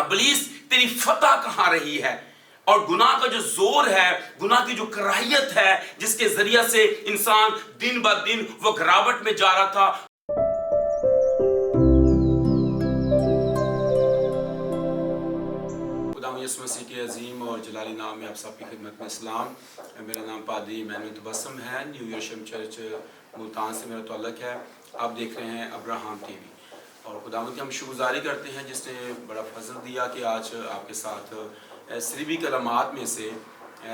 ابلیس تیری فتح کہاں رہی ہے، اور گناہ کا جو زور ہے، گناہ کی جو کراہیت ہے جس کے ذریعے سے انسان دن بہ دن وہ گراوٹ میں جا رہا تھا۔ خدا یسوع مسیح کے عظیم اور جلالی نام میں آپ سب کی خدمت میں اسلام۔ میرا نام پادری ایمینول تبسم ہے، نیو یروشلم چرچ ملتان سے میرا تعلق ہے۔ آپ دیکھ رہے ہیں ابراہم ٹی وی، اور خداوند کی ہم شکرگزاری کرتے ہیں جس نے بڑا فضل دیا کہ آج آپ کے ساتھ صلیبی کلمات میں سے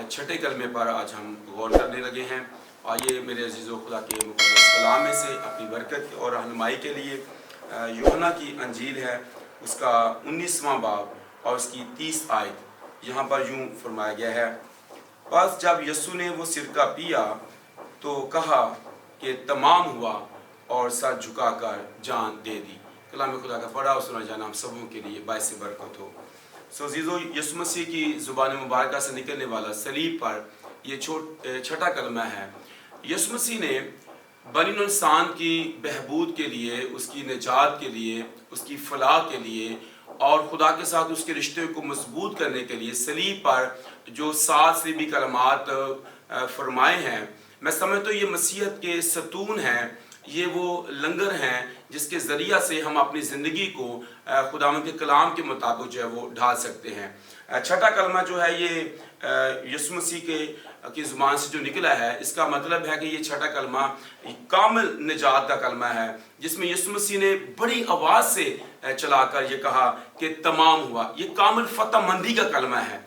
چھٹے کلمے پر آج ہم غور کرنے لگے ہیں۔ آئیے میرے عزیز و خدا کے مقدس کلام میں سے اپنی برکت اور رہنمائی کے لیے یوحنا کی انجیل ہے، اس کا 19واں باب اور اس کی 30 آیت، یہاں پر یوں فرمایا گیا ہے: بس جب یسوع نے وہ سرکہ پیا تو کہا کہ تمام ہوا، اور سر جھکا کر جان دے دی۔ کلام خدا کا پڑھا اور سنا جانا ہم سبوں کے لیے باعث برکت ہو۔ عزیزو، یسوع مسیح کی زبان مبارکہ سے نکلنے والا صلیب پر یہ چھٹا کلمہ ہے۔ یسوع مسیح نے بنی نوع انسان کی بہبود کے لیے، اس کی نجات کے لیے، اس کی فلاح کے لیے اور خدا کے ساتھ اس کے رشتے کو مضبوط کرنے کے لیے صلیب پر جو 7 صلیبی کلمات فرمائے ہیں، میں سمجھتا ہوں یہ مسیحیت کے ستون ہیں، یہ وہ لنگر ہیں جس کے ذریعہ سے ہم اپنی زندگی کو خداوند کے کلام کے مطابق جو ہے وہ ڈھال سکتے ہیں۔ چھٹا کلمہ جو ہے یہ یسوع مسیح کی زبان سے جو نکلا ہے، اس کا مطلب ہے کہ یہ چھٹا کلمہ کامل نجات کا کلمہ ہے، جس میں یسوع مسیح نے بڑی آواز سے چلا کر یہ کہا کہ تمام ہوا۔ یہ کامل فتح مندی کا کلمہ ہے،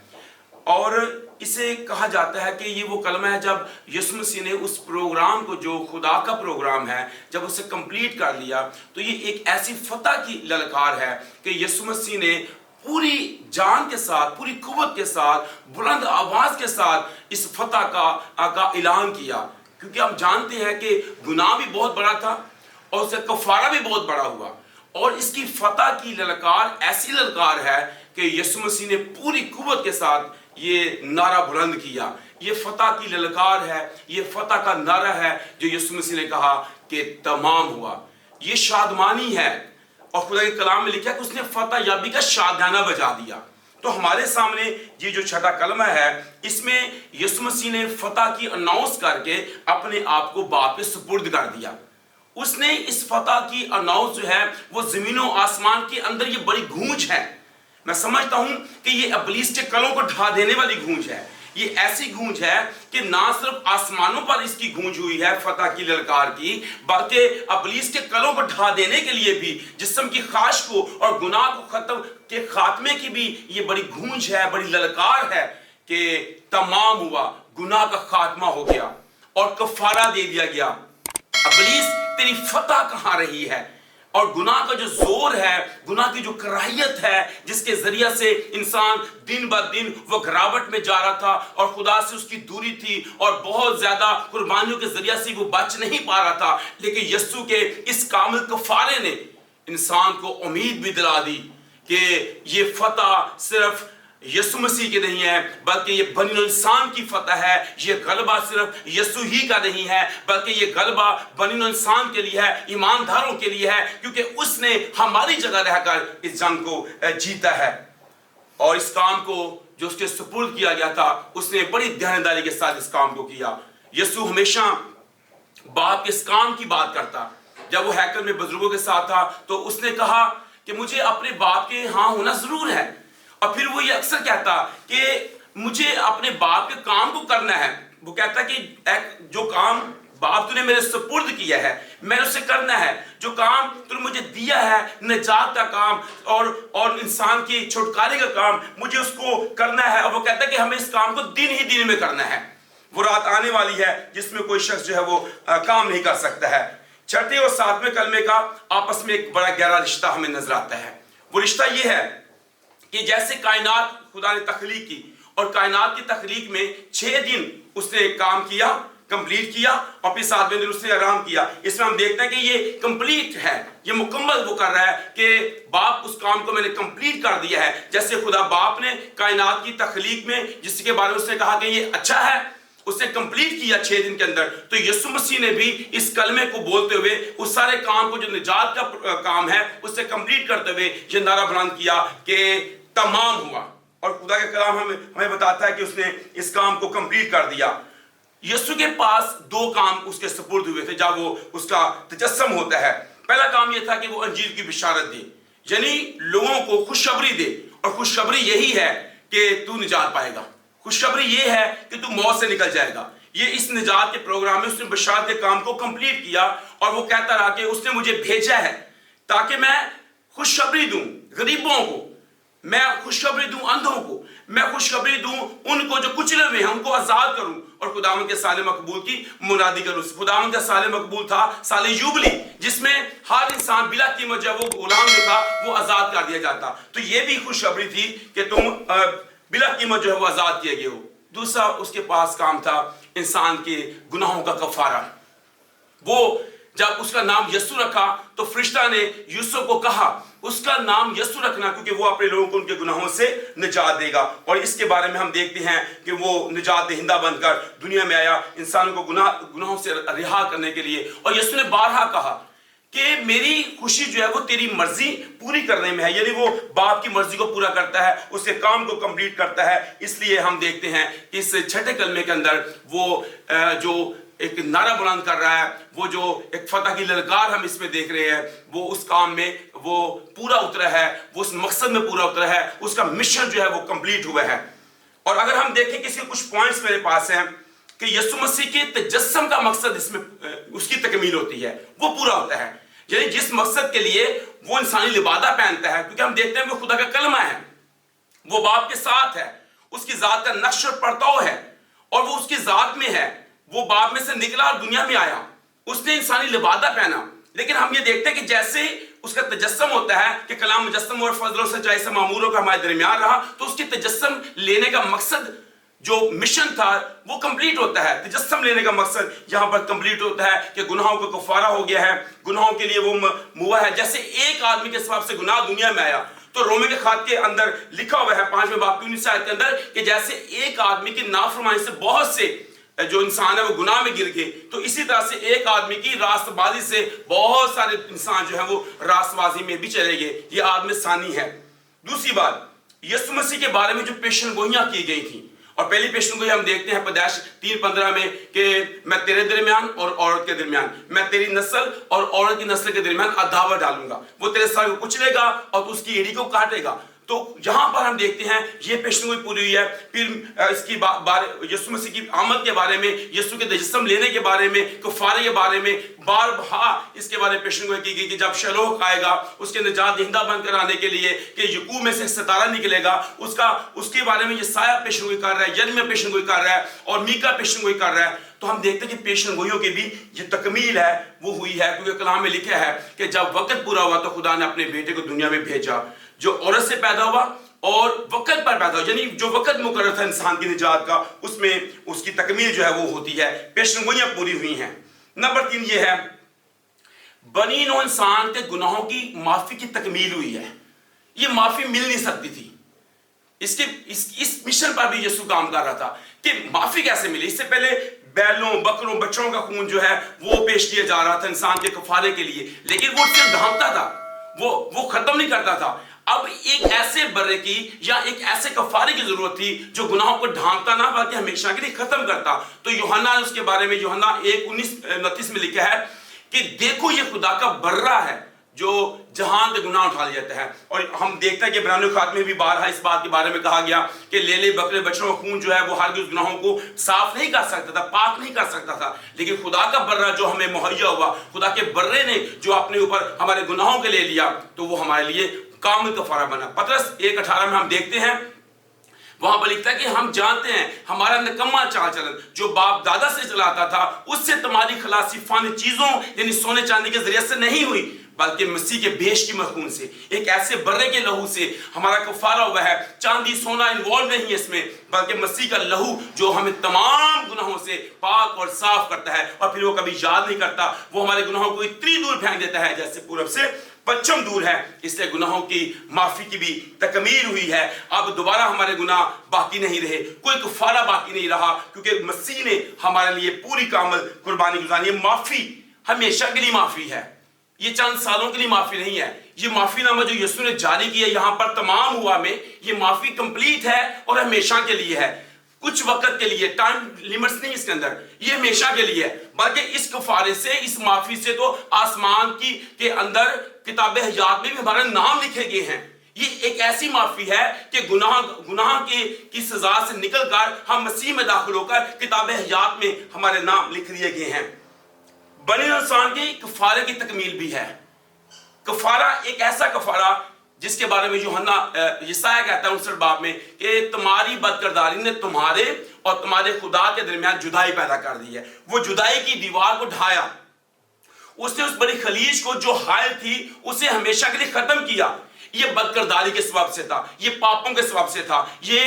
اور اسے کہا جاتا ہے کہ یہ وہ کلمہ ہے جب یسوع مسیح نے اس پروگرام کو، جو خدا کا پروگرام ہے، جب اسے کمپلیٹ کر لیا، تو یہ ایک ایسی فتح کی للکار ہے کہ یسوع مسیح نے پوری جان کے ساتھ، پوری قوت کے ساتھ، بلند آواز کے ساتھ اس فتح کا اعلان کیا، کیونکہ ہم جانتے ہیں کہ گناہ بھی بہت بڑا تھا اور اس کا کفارہ بھی بہت بڑا ہوا، اور اس کی فتح کی للکار ایسی للکار ہے کہ یسوع مسیح نے پوری قوت کے ساتھ یہ نعرہ بلند کیا۔ یہ فتح کی للکار ہے، یہ فتح کا نعرہ ہے جو یسوع مسیح نے کہا کہ تمام ہوا۔ یہ شادمانی ہے، اور خدا کے کلام میں لکھا ہے کہ اس نے فتح یابی کا شادانہ بجا دیا۔ تو ہمارے سامنے یہ جو چھٹا کلمہ ہے، اس میں یسوع مسیح نے فتح کی اناؤنس کر کے اپنے آپ کو باپ کے سپرد کر دیا۔ اس نے اس فتح کی اناؤنس جو ہے وہ زمین و آسمان کے اندر یہ بڑی گونج ہے۔ میں سمجھتا ہوں کہ یہ ابلیس کے کلوں کو ڈھا دینے والی گونج ہے۔ یہ ایسی گونج ہے کہ نہ صرف آسمانوں پر اس کی گونج ہوئی ہے فتح کی للکار کی، بلکہ ابلیس کے کلوں کو ڈھا دینے کے لیے بھی، جسم کی خواہش کو اور گناہ کو ختم کے خاتمے کی بھی یہ بڑی گونج ہے، بڑی للکار ہے کہ تمام ہوا، گناہ کا خاتمہ ہو گیا اور کفارہ دے دیا گیا۔ ابلیس تیری فتح کہاں رہی ہے، اور گناہ کا جو زور ہے، گناہ کی جو کراہیت ہے جس کے ذریعے سے انسان دن بہ دن وہ گراوٹ میں جا رہا تھا اور خدا سے اس کی دوری تھی، اور بہت زیادہ قربانیوں کے ذریعے سے وہ بچ نہیں پا رہا تھا، لیکن یسوع کے اس کامل کفارے نے انسان کو امید بھی دلا دی کہ یہ فتح صرف یسوع مسیح کے نہیں ہے، بلکہ یہ بنی نوع انسان کی فتح ہے۔ یہ غلبہ صرف یسوع ہی کا نہیں ہے، بلکہ یہ غلبہ بنی نوع انسان کے لیے ہے، ایمانداروں کے لیے ہے، کیونکہ اس نے ہماری جگہ رہ کر اس جنگ کو جیتا ہے، اور اس کام کو جو اس کے سپرد کیا گیا تھا، اس نے بڑی دیانتداری کے ساتھ اس کام کو کیا۔ یسوع ہمیشہ باپ کے اس کام کی بات کرتا۔ جب وہ ہیکل میں بزرگوں کے ساتھ تھا تو اس نے کہا کہ مجھے اپنے باپ کے ہاں ہونا ضرور ہے، اور پھر وہ یہ اکثر کہتا کہ مجھے اپنے باپ کے کام کو کرنا ہے۔ وہ کہتا کہ جو کام باپ تو نے میرے سپرد کیا ہے، میں نے اسے کرنا ہے۔ جو کام تو نے مجھے دیا ہے، نجات کا کام اور انسان کی چھٹکارے کا کام، مجھے اس کو کرنا ہے۔ اور وہ کہتا ہے کہ ہمیں اس کام کو دن ہی دن میں کرنا ہے۔ وہ رات آنے والی ہے جس میں کوئی شخص جو ہے وہ کام نہیں کر سکتا ہے۔ چھٹے اور ساتویں کلمے کا آپس میں ایک بڑا گہرا رشتہ ہمیں نظر آتا ہے۔ وہ رشتہ یہ ہے کہ جیسے کائنات خدا نے تخلیق کی، اور کائنات کی تخلیق میں 6 دن اس نے کام کیا، کمپلیٹ کیا، اور پھر 7ویں دن اس نے آرام کیا۔ اس میں ہم دیکھتے ہیں کہ یہ کمپلیٹ ہے، یہ مکمل وہ کر رہا ہے کہ باپ اس کام کو میں نے کمپلیٹ کر دیا ہے۔ جیسے خدا باپ نے کائنات کی تخلیق میں جس کے بارے میں اس نے کہا کہ یہ اچھا ہے، اس نے کمپلیٹ کیا 6 دن کے اندر، تو یسوع مسیح نے بھی اس کلمے کو بولتے ہوئے اس سارے کام کو جو نجات کا کام ہے اس سے کمپلیٹ کرتے ہوئے یہ نعرہ بلند کیا کہ تمام ہوا، اور خدا کا کلام ہمیں بتاتا ہے کہ اس نے اس کام کو کمپلیٹ کر دیا۔ یسوع کے پاس دو کام اس کے سپرد ہوئے تھے جب وہ اس کا تجسم ہوتا ہے۔ پہلا کام یہ تھا کہ وہ انجیل کی بشارت دے، یعنی لوگوں کو خوشخبری دے، اور خوشخبری یہی ہے کہ تو نجات پائے گا، خوشخبری یہ ہے کہ تو موت سے نکل جائے گا۔ یہ اس نجات کے پروگرام میں اس نے بشارت کے کام کو کمپلیٹ کیا، اور وہ کہتا رہا کہ اس نے مجھے بھیجا ہے تاکہ میں خوشخبری دوں غریبوں کو، میں خوشخبری دوں اندھوں کو، میں خوشخبری دوں ان کو جو کچلے ہوئے ہیں، ان کو آزاد کروں، اور خداوند کے سال مقبول کی منادی کروں۔ خداوند کا سال مقبول تھا سال یوبلی، جس میں ہر انسان بلا قیمت جو وہ غلام جو تھا وہ آزاد کر دیا جاتا۔ تو یہ بھی خوشخبری تھی کہ تم بلا قیمت جو ہے وہ آزاد کیے گئے ہو۔ دوسرا اس کے پاس کام تھا انسان کے گناہوں کا کفارہ۔ وہ جب اس کا نام یسوع رکھا تو فرشتہ نے یوسف کو کہا اس کا نام یسوع رکھنا، کیونکہ وہ اپنے لوگوں کو ان کے گناہوں سے نجات دے گا۔ اور اس کے بارے میں ہم دیکھتے ہیں کہ وہ نجات دہندہ بن کر دنیا میں آیا انسانوں کو گناہوں سے رہا کرنے کے لیے۔ اور یسوع نے بارہا کہا کہ میری خوشی جو ہے وہ تیری مرضی پوری کرنے میں ہے، یعنی وہ باپ کی مرضی کو پورا کرتا ہے، اس کے کام کو کمپلیٹ کرتا ہے۔ اس لیے ہم دیکھتے ہیں کہ اس چھٹے کلمے کے اندر وہ جو ایک نعرہ بلند کر رہا ہے، وہ جو ایک فتح کی للکار ہم اس میں دیکھ رہے ہیں، وہ اس کام میں وہ پورا اترا ہے، وہ اس مقصد میں پورا اترا ہے، اس کا مشن جو ہے وہ کمپلیٹ ہوا ہے۔ اور اگر ہم دیکھیں کہ اس کے کچھ پوائنٹس میرے پاس ہیں کہ یسوع مسیح کے تجسم کا مقصد اس میں اس کی تکمیل ہوتی ہے، وہ پورا ہوتا ہے، یعنی جس مقصد کے لیے وہ انسانی لبادہ پہنتا ہے، کیونکہ ہم دیکھتے ہیں کہ خدا کا کلمہ ہے، وہ باپ کے ساتھ ہے، اس کی ذات کا نقش اور پرتو ہے، اور وہ اس کی ذات میں ہے، وہ باپ میں سے نکلا اور دنیا میں آیا، اس نے انسانی لبادہ پہنا۔ لیکن ہم یہ دیکھتے ہیں کہ جیسے اس کا تجسم ہوتا ہے کہ کلام مجسم اور فضل و سچائی سے معمور ہو کر ہمارے درمیان رہا، تو اس کی تجسم لینے کا مقصد جو مشن تھا وہ کمپلیٹ ہوتا ہے۔ تجسم لینے کا مقصد یہاں پر کمپلیٹ ہوتا ہے کہ گناہوں کا کفارہ ہو گیا ہے، گناہوں کے لیے وہ موا ہے۔ جیسے ایک آدمی کے سبب سے گناہ دنیا میں آیا، تو رومے کے خط کے اندر لکھا ہوا ہے 5ویں باب کی 19 آیت کے اندر کہ جیسے ایک آدمی کی نافرمانی سے بہت سے جو انسان ہے وہ گناہ میں گر گئے، تو اسی طرح سے ایک آدمی کی راست بازی سے بہت سارے انسان جو ہے وہ راست بازی میں بھی چلے گئے۔ یہ آدم ثانی ہے۔ دوسری بات، یسوع مسیح کے بارے میں جو پیشن گوئیاں کی گئی تھیں، اور پہلی پیشن گوئی ہم دیکھتے ہیں پیدائش 3:15 میں کہ میں تیرے درمیان اور عورت کے درمیان، میں تیری نسل اور عورت کی نسل کے درمیان عداوت ڈالوں گا، وہ تیرے سر کو کچلے گا اور اس کی ایڑی کو کاٹے گا۔ تو یہاں پر ہم دیکھتے ہیں یہ پیشن گوئی پوری ہوئی ہے۔ پھر اس کی یسوع مسیح کی آمد کے بارے میں، یسوع کے تجسم لینے کے بارے میں، کفارے کے بارے میں بار بار اس کے بارے میں پیشن گوئی کی گئی کہ جب شلوہ آئے گا اس کے نجات دہندہ بن کر آنے کے لیے، کہ یعقوب میں سے ایک ستارہ نکلے گا، اس کے بارے میں یسایہ پیشن گوئی کر رہا ہے، یرمیہ پیشن گوئی کر رہا ہے، اور میکا پیشن گوئی کر رہا ہے۔ تو ہم دیکھتے ہیں کہ پیشن گوئیوں کی بھی یہ تکمیل ہے وہ ہوئی ہے، کیونکہ کلام میں لکھا ہے کہ جب وقت پورا ہوا تو خدا نے اپنے بیٹے کو دنیا میں بھیجا، جو عورت سے پیدا ہوا اور وقت پر پیدا ہو، یعنی جو وقت مقرر تھا انسان کی نجات کا، اس میں اس کی تکمیل جو ہے وہ ہوتی ہے، پیشن گوئیاں پوری ہوئی ہیں۔ نمبر 3 یہ ہے بنی نوع انسان کے گناہوں کی معافی کی تکمیل ہوئی ہے۔ یہ معافی مل نہیں سکتی تھی، اس مشن پر بھی یسوع کام کر رہا تھا کہ معافی کیسے ملے۔ اس سے پہلے بیلوں بکروں بچوں کا خون جو ہے وہ پیش کیا جا رہا تھا انسان کے کفارے کے لیے، لیکن وہ صرف ڈھانپتا تھا، وہ ختم نہیں کرتا تھا۔ اب ایک ایسے برے کی یا ایک ایسے کفارے کی ضرورت تھی جو گناہوں کو ڈھانپتا نہ بلکہ ہمیشہ کے لیے ختم کرتا۔ تو یوحنا اس کے بارے میں یوحنا 1:19-29 میں لکھا ہے کہ دیکھو یہ خدا کا برہ ہے جو جہان کے گناہ اٹھا لیا جاتا ہے۔ اور ہم دیکھتے ہیں کہ عبرانیوں کے خط میں بھی بارہا اس بات کے بارے میں کہا گیا کہ لیلے بکرے بچوں کا خون جو ہے وہ ہرگز گناہوں کو صاف نہیں کر سکتا تھا، پاک نہیں کر سکتا تھا، لیکن خدا کا برہ جو ہمیں مہیا ہوا، خدا کے برے نے جو اپنے اوپر ہمارے گناہوں کے لے لیا، تو وہ ہمارے لیے کامل کفارہ بنا۔ پطرس 1:18 میں ہم دیکھتے ہیں، وہاں پر لکھتا ہے کہ ہم جانتے ہیں ہمارا نکما چال چلن جو باپ دادا سے چلاتا تھا، اس سے تمہاری خلاصی فانی چیزوں یعنی سونے چاندی کے ذریعے سے نہیں ہوئی، بلکہ مسیح کے بیش قیمت خون سے، ایک ایسے برے کے لہو سے ہمارا کفارہ ہوا ہے۔ چاندی سونا انوالو نہیں ہے اس میں، بلکہ مسیح کا لہو جو ہمیں تمام گناہوں سے پاک اور صاف کرتا ہے، اور پھر وہ کبھی یاد نہیں کرتا، وہ ہمارے گناہوں کو اتنی دور پھینک دیتا ہے جیسے پورب سے پچھم دور ہے۔ اس سے گناہوں کی معافی کی بھی تکمیل ہوئی ہے۔ اب دوبارہ ہمارے گناہ باقی نہیں رہے، کوئی کفارہ باقی نہیں رہا، کیونکہ مسیح نے ہمارے لیے پوری کامل قربانی گزاری ہے۔ معافی ہمیشہ کے لیے معافی ہے، یہ چند سالوں کے لیے معافی نہیں ہے، یہ معافی نامہ جو یسوع نے جاری کیا یہاں پر تمام ہوا میں، یہ معافی کمپلیٹ ہے اور ہمیشہ کے لیے ہے، کچھ وقت کے لیے، ٹائم لیمٹس نہیں اس کے اندر، یہ ہمیشہ کے لیے ہے، بلکہ اس کفارے سے، اس معافی سے تو آسمان کے اندر کتاب حیات میں بھی ہمارے نام لکھے گئے ہیں۔ یہ ایک ایسی معافی ہے کہ گناہ کی سزا سے نکل کر ہم مسیح میں داخل ہو کر کتاب حیات میں ہمارے نام لکھ دیے گئے ہیں۔ بنی انسان کے کفارے کی تکمیل بھی ہے۔ کفارہ ایک ایسا کفارہ جس کے بارے میں یوحنا یسایہ کہتا ہے 59 باب میں کہ تمہاری بدکرداری نے تمہارے اور تمہارے خدا کے درمیان جدائی پیدا کر دی ہے۔ وہ جدائی کی دیوار کو ڈھایا، اس نے اس بڑی خلیج کو جو حائل تھی اسے ہمیشہ کے لیے ختم کیا۔ یہ بدکرداری کے سبب سے تھا، یہ پاپوں کے سبب سے تھا، یہ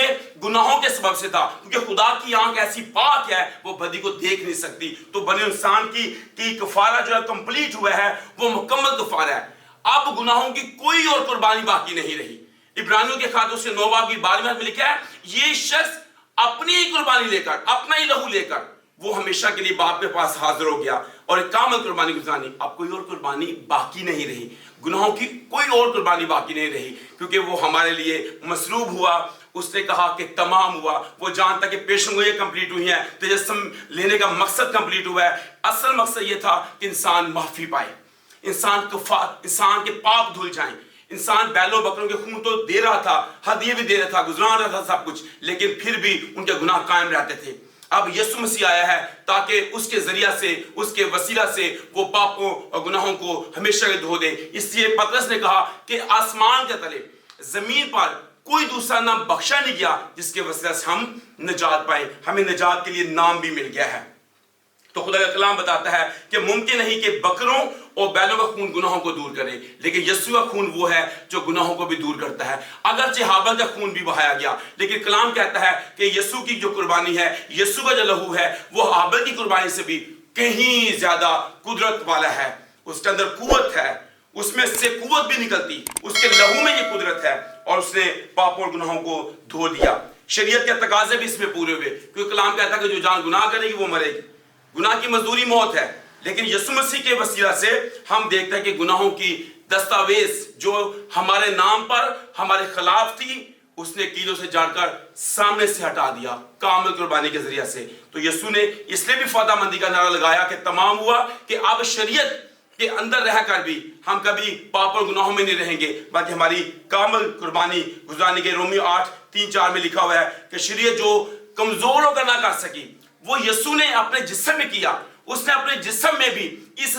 گناہوں کے سبب سے تھا، کیونکہ خدا کی آنکھ ایسی پاک ہے وہ بدی کو دیکھ نہیں سکتی۔ تو بنی انسان کی کفارہ جو ہے کمپلیٹ ہوا ہے، وہ مکمل کفارہ ہے۔ اب گناہوں کی کوئی اور قربانی باقی نہیں رہی۔ عبرانیوں کے خط اس 9 باب کی 12 میں لکھا ہے یہ شخص اپنی ہی قربانی لے کر، اپنا ہی لہو لے کر وہ ہمیشہ کے لیے باپ کے پاس حاضر ہو گیا اور ایک کامل قربانی گزارنی۔ اب کوئی اور قربانی باقی نہیں رہی، گناہوں کی کوئی اور قربانی باقی نہیں رہی، کیونکہ وہ ہمارے لیے مصلوب ہوا۔ اس نے کہا کہ تمام ہوا، وہ جانتا کہ پیشن گوئیاں کمپلیٹ ہوئی ہیں، تجسم لینے کا مقصد کمپلیٹ ہوا ہے۔ اصل مقصد یہ تھا کہ انسان معافی پائے، انسان کے پاپ دھل جائیں۔ انسان بیلوں بکروں کے خون تو دے رہا تھا، ہدیے بھی دے رہا تھا، گزران رہا تھا سب کچھ، لیکن پھر بھی ان کے گناہ قائم رہتے تھے۔ اب یسوع مسیح آیا ہے تاکہ اس کے ذریعہ سے، اس کے وسیلہ سے وہ پاپوں اور گناہوں کو ہمیشہ کے دھو دے۔ اس لیے پترس نے کہا کہ آسمان کے تلے زمین پر کوئی دوسرا نام بخشا نہیں گیا جس کے وسیلہ سے ہم نجات پائیں۔ ہمیں نجات کے لیے نام بھی مل گیا ہے۔ تو خدا کا کلام بتاتا ہے کہ ممکن نہیں کہ بکروں اور بیلوں کا خون گناہوں کو دور کرے، لیکن یسوع کا خون وہ ہے جو گناہوں کو بھی دور کرتا ہے۔ اگرچہ ہابل کا خون بھی بہایا گیا، لیکن کلام کہتا ہے کہ یسوع کی جو قربانی ہے، یسوع کا جو لہو ہے، وہ ہابل کی قربانی سے بھی کہیں زیادہ قدرت والا ہے۔ اس کے اندر قوت ہے، اس میں سے قوت بھی نکلتی، اس کے لہو میں یہ قدرت ہے، اور اس نے پاپوں اور گناہوں کو دھو دیا۔ شریعت کے تقاضے بھی اس میں پورے ہوئے، کیونکہ کلام کہتا ہے کہ جو جان گناہ کرے گی وہ مرے گی، گناہ کی مزدوری موت ہے۔ لیکن یسوع مسیح کے وسیلہ سے ہم دیکھتے ہیں کہ گناہوں کی دستاویز جو ہمارے نام پر ہمارے خلاف تھی، اس نے کیلوں سے جاڑ کر سامنے سے ہٹا دیا کامل قربانی کے ذریعہ سے۔ تو یسوع نے اس لیے بھی فتح مندی کا نعرہ لگایا کہ تمام ہوا، کہ اب شریعت کے اندر رہ کر بھی ہم کبھی پاپ اور گناہوں میں نہیں رہیں گے، بلکہ ہماری کامل قربانی گزارنے کے۔ رومیو 8:3-4 میں لکھا ہوا ہے کہ شریعت جو کمزور ہو کر نہ کر سکی، وہ یسوع نے اپنے جسم میں کیا۔ اس نے اپنے جسم میں بھی اس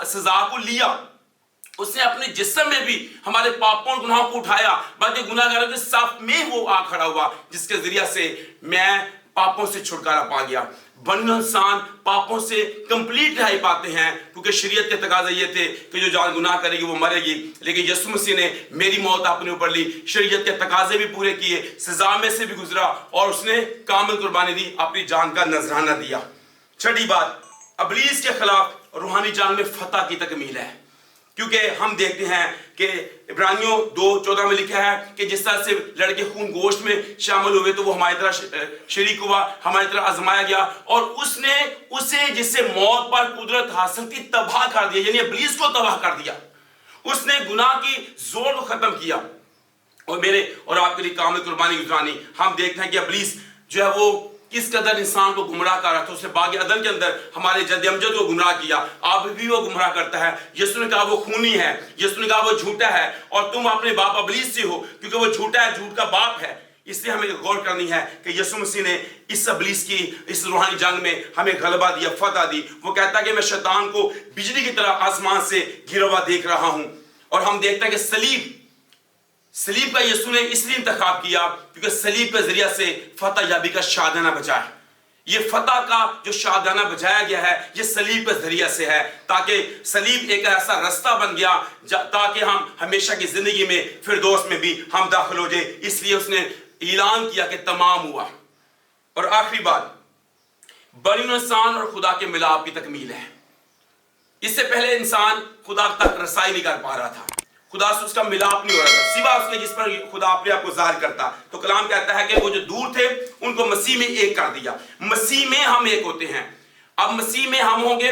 سزا کو لیا، اس نے اپنے جسم میں بھی ہمارے پاپوں اور گناہوں کو اٹھایا، بلکہ گناہگاروں کے صف میں وہ آ کھڑا ہوا، جس کے ذریعہ سے میں پاپوں سے چھٹکارا پا گیا۔ بنی انسان پاپوں سے کمپلیٹ رہائی پاتے ہیں، کیونکہ شریعت کے تقاضے یہ تھے کہ جو جان گناہ کرے گی وہ مرے گی، لیکن یسوع مسیح نے میری موت اپنے اوپر لی، شریعت کے تقاضے بھی پورے کیے، سزا میں سے بھی گزرا، اور اس نے کامل قربانی دی، اپنی جان کا نذرانہ دیا۔ چھٹی بات، ابلیس کے خلاف روحانی جنگ میں فتح کی تکمیل ہے، کیونکہ ہم دیکھتے ہیں کہ عبرانیوں 2:14 میں لکھا ہے کہ جس طرح سے لڑکے خون گوشت میں شامل ہوئے تو وہ ہماری طرح شریک ہوا، ہماری طرح آزمایا گیا، اور اس نے اسے جس سے موت پر قدرت حاصل کی تباہ کر دیا، یعنی ابلیس کو تباہ کر دیا۔ اس نے گناہ کی زور کو ختم کیا، اور میرے اور آپ کے لیے کامل قربانی گزرانی۔ ہم دیکھتے ہیں کہ ابلیس جو ہے وہ کس قدر انسان کو گمراہ کر رہا تھا۔ اس نے باغ عدن کے اندر ہمارے جد امجد کو گمراہ کیا، آپ بھی وہ گمراہ کرتا ہے۔ یسوع نے کہا وہ خونی ہے، یسوع نے کہا وہ جھوٹا ہے، اور تم اپنے باپ ابلیس سے ہو، کیونکہ وہ جھوٹا ہے، جھوٹ کا باپ ہے۔ اس لیے ہمیں غور کرنی ہے کہ یسوع مسیح نے اس ابلیس کی اس روحانی جنگ میں ہمیں غلبہ دیا، فتح دی۔ وہ کہتا ہے کہ میں شیطان کو بجلی کی طرح آسمان سے گرا ہوا دیکھ رہا ہوں، اور ہم دیکھتے ہیں کہ صلیب کا یسوع نے اس لیے انتخاب کیا کیونکہ صلیب کے ذریعہ سے فتح یابی کا شادانہ بجا ہے۔ یہ فتح کا جو شادانہ بجایا گیا ہے یہ صلیب کے ذریعہ سے ہے، تاکہ صلیب ایک ایسا رستہ بن گیا تاکہ ہم ہمیشہ کی زندگی میں فردوس میں بھی ہم داخل ہو جائیں۔ اس لیے اس نے اعلان کیا کہ تمام ہوا۔ اور آخری بات، بنی انسان اور خدا کے ملاپ کی تکمیل ہے۔ اس سے پہلے انسان خدا تک رسائی نہیں کر پا رہا تھا، خدا سے اس کا ملاپ نہیں ہو رہا تھا، سوا اس کے جس پر خدا اپنے آپ کو ظاہر کرتا۔ تو کلام کہتا ہے کہ وہ جو دور تھے ان کو مسیح میں ایک کر دیا۔ مسیح میں ہم ایک ہوتے ہیں۔ اب مسیح میں ہم ہوں گے